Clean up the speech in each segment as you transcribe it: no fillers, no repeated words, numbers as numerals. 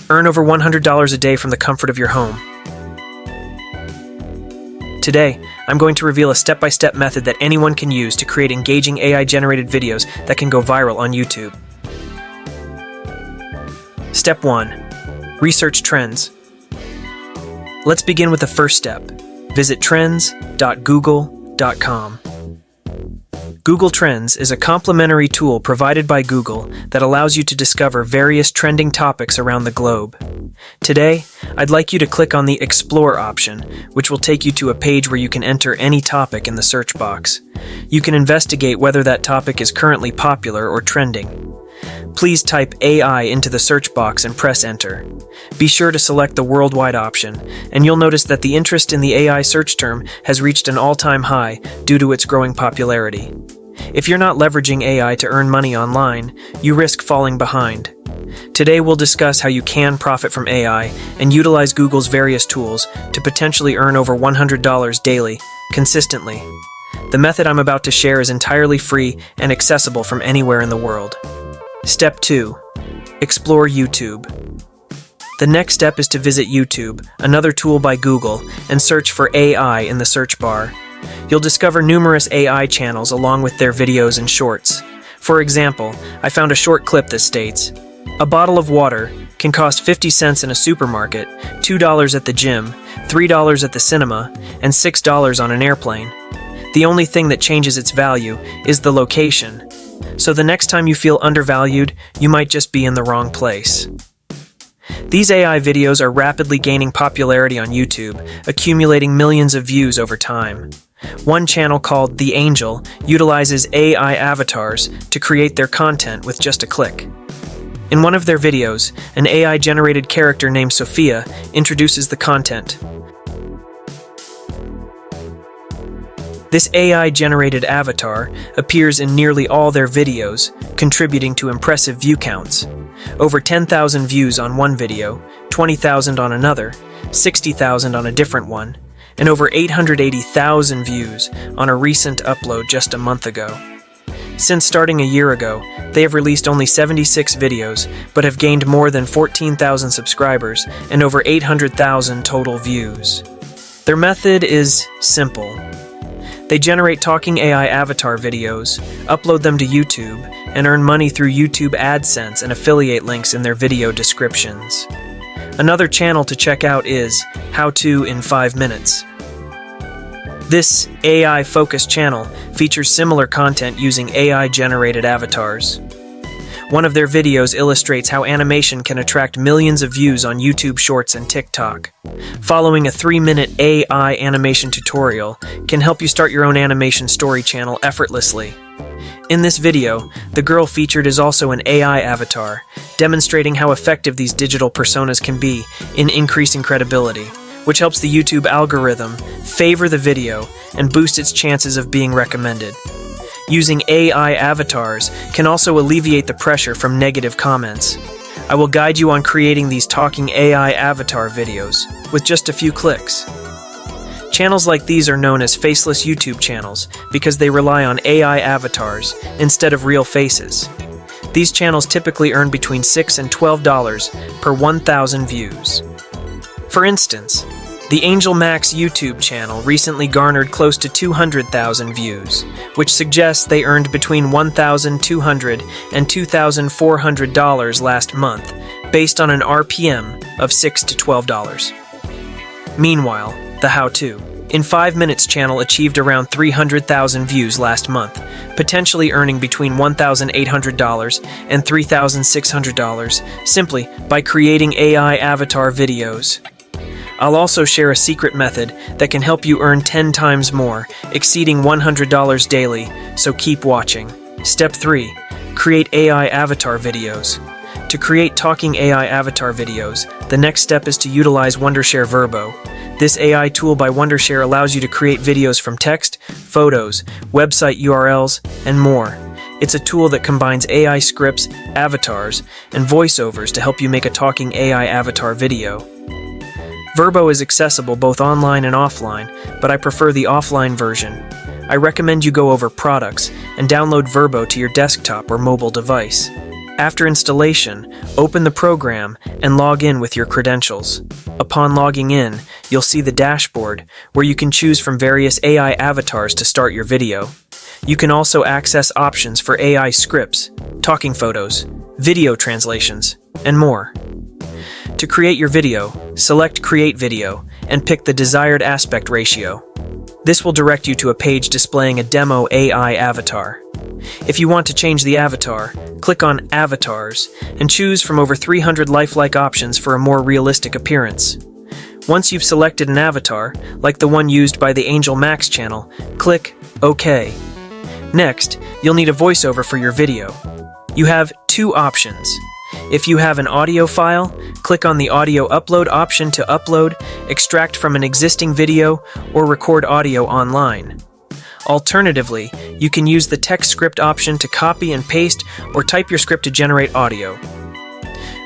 Earn over $100 a day from the comfort of your home. Today, I'm going to reveal a step-by-step method that anyone can use to create engaging AI-generated videos that can go viral on YouTube. Step 1. Research trends. Let's begin with the first step. Visit trends.google.com. Google Trends is a complimentary tool provided by Google that allows you to discover various trending topics around the globe. Today, I'd like you to click on the Explore option, which will take you to a page where you can enter any topic in the search box. You can investigate whether that topic is currently popular or trending. Please type AI into the search box and press Enter. Be sure to select the worldwide option, and you'll notice that the interest in the AI search term has reached an all-time high due to its growing popularity. If you're not leveraging AI to earn money online, you risk falling behind. Today we'll discuss how you can profit from AI and utilize Google's various tools to potentially earn over $100 daily, consistently. The method I'm about to share is entirely free and accessible from anywhere in the world. Step 2. Explore YouTube. The next step is to visit YouTube, another tool by Google, and search for AI in the search bar. You'll discover numerous AI channels along with their videos and shorts. For example, I found a short clip that states, "A bottle of water can cost 50 cents in a supermarket, $2 at the gym, $3 at the cinema, and $6 on an airplane. The only thing that changes its value is the location. So the next time you feel undervalued, you might just be in the wrong place." These AI videos are rapidly gaining popularity on YouTube, accumulating millions of views over time. One channel called The Angel utilizes AI avatars to create their content with just a click. In one of their videos, an AI-generated character named Sophia introduces the content. This AI-generated avatar appears in nearly all their videos, contributing to impressive view counts. Over 10,000 views on one video, 20,000 on another, 60,000 on a different one, and over 880,000 views on a recent upload just a month ago. Since starting a year ago, they have released only 76 videos, but have gained more than 14,000 subscribers and over 800,000 total views. Their method is simple. They generate talking AI avatar videos, upload them to YouTube, and earn money through YouTube AdSense and affiliate links in their video descriptions. Another channel to check out is How To in 5 Minutes. This AI-focused channel features similar content using AI-generated avatars. One of their videos illustrates how animation can attract millions of views on YouTube Shorts and TikTok. Following a 3-minute AI animation tutorial can help you start your own animation story channel effortlessly. In this video, the girl featured is also an AI avatar, demonstrating how effective these digital personas can be in increasing credibility, which helps the YouTube algorithm favor the video and boost its chances of being recommended. Using AI avatars can also alleviate the pressure from negative comments. I will guide you on creating these talking AI avatar videos with just a few clicks. Channels like these are known as faceless YouTube channels because they rely on AI avatars instead of real faces. These channels typically earn between $6 and $12 per 1,000 views. For instance, the Angel Max YouTube channel recently garnered close to 200,000 views, which suggests they earned between $1,200 and $2,400 last month, based on an RPM of $6 to $12. Meanwhile, the How To in 5 Minutes channel achieved around 300,000 views last month, potentially earning between $1,800 and $3,600 simply by creating AI avatar videos. I'll also share a secret method that can help you earn 10 times more, exceeding $100 daily, so keep watching. Step 3. Create AI avatar videos. To create talking AI avatar videos, the next step is to utilize Wondershare Verbo. This AI tool by Wondershare allows you to create videos from text, photos, website URLs, and more. It's a tool that combines AI scripts, avatars, and voiceovers to help you make a talking AI avatar video. Verbo is accessible both online and offline, but I prefer the offline version. I recommend you go over Products and download Verbo to your desktop or mobile device. After installation, open the program and log in with your credentials. Upon logging in, you'll see the dashboard where you can choose from various AI avatars to start your video. You can also access options for AI scripts, talking photos, video translations, and more. To create your video, select Create Video and pick the desired aspect ratio. This will direct you to a page displaying a demo AI avatar. If you want to change the avatar, click on Avatars and choose from over 300 lifelike options for a more realistic appearance. Once you've selected an avatar, like the one used by the Angel Max channel, click OK. Next, you'll need a voiceover for your video. You have two options. If you have an audio file, click on the audio upload option to upload, extract from an existing video, or record audio online. Alternatively, you can use the text script option to copy and paste or type your script to generate audio.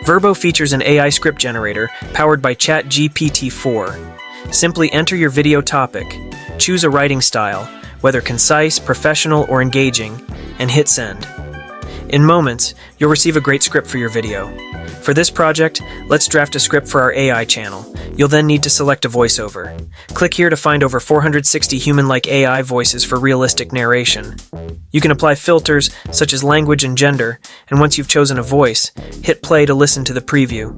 Verbo features an AI script generator powered by ChatGPT-4. Simply enter your video topic, choose a writing style, whether concise, professional, or engaging, and hit send. In moments, you'll receive a great script for your video. For this project, let's draft a script for our AI channel. You'll then need to select a voiceover. Click here to find over 460 human-like AI voices for realistic narration. You can apply filters, such as language and gender, and once you've chosen a voice, hit play to listen to the preview.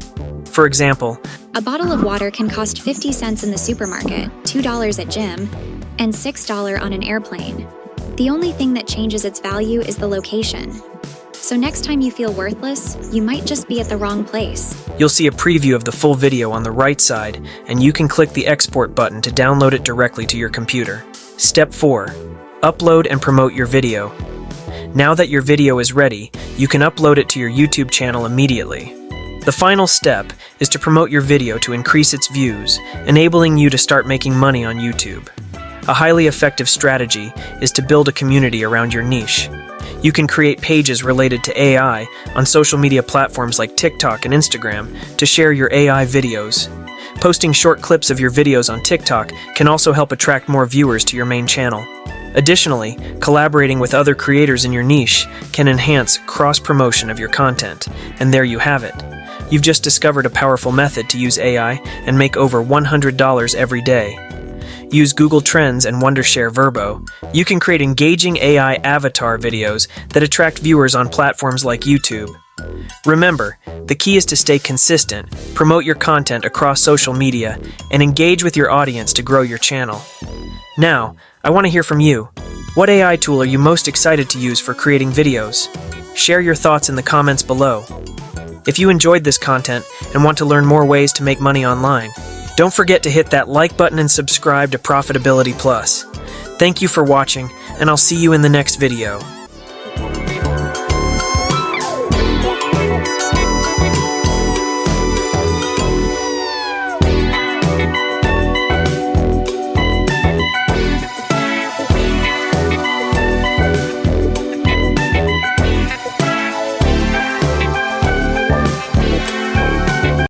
For example, a bottle of water can cost 50 cents in the supermarket, $2 at gym, and $6 on an airplane. The only thing that changes its value is the location. So next time you feel worthless, you might just be at the wrong place. You'll see a preview of the full video on the right side, and you can click the export button to download it directly to your computer. Step 4. Upload and promote your video. Now that your video is ready, you can upload it to your YouTube channel immediately. The final step is to promote your video to increase its views, enabling you to start making money on YouTube. A highly effective strategy is to build a community around your niche. You can create pages related to AI on social media platforms like TikTok and Instagram to share your AI videos. Posting short clips of your videos on TikTok can also help attract more viewers to your main channel. Additionally, collaborating with other creators in your niche can enhance cross-promotion of your content, and there you have it. You've just discovered a powerful method to use AI and make over $100 every day. Use Google Trends and Wondershare Verbo. You can create engaging AI avatar videos that attract viewers on platforms like YouTube. Remember, the key is to stay consistent, promote your content across social media, and engage with your audience to grow your channel. Now, I want to hear from you. What AI tool are you most excited to use for creating videos? Share your thoughts in the comments below. If you enjoyed this content and want to learn more ways to make money online, don't forget to hit that like button and subscribe to Profitability Plus. Thank you for watching, and I'll see you in the next video.